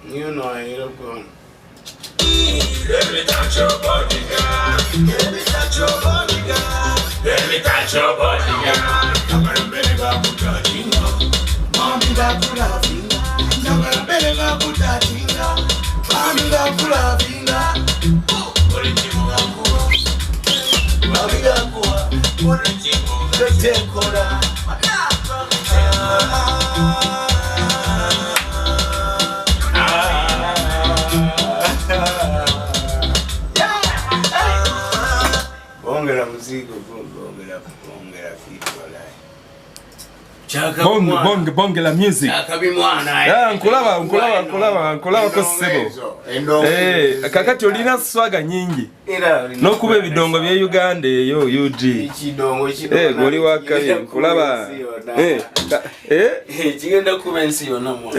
You know I ain't up going. Let me touch your body, girl. Let me touch your body, girl. Let me touch your body, girl. Nagarambeleka kutatinga, mami ndakula vinga. Nagarambeleka kutatinga, mami ndakula vinga. Orichimu gakuwa, mami gakuwa. Orichimu gatekora. Bongera mzigo, bongera kitu walai. Bonge la music. Chakabi mwana. Ya nkulaba ko sebo. Kakati olina swaga nyingi. No kube bidongo bya Uganda yo UG. Kidongo goli wakabi nkulaba. Kigenda kuba ensi yonna.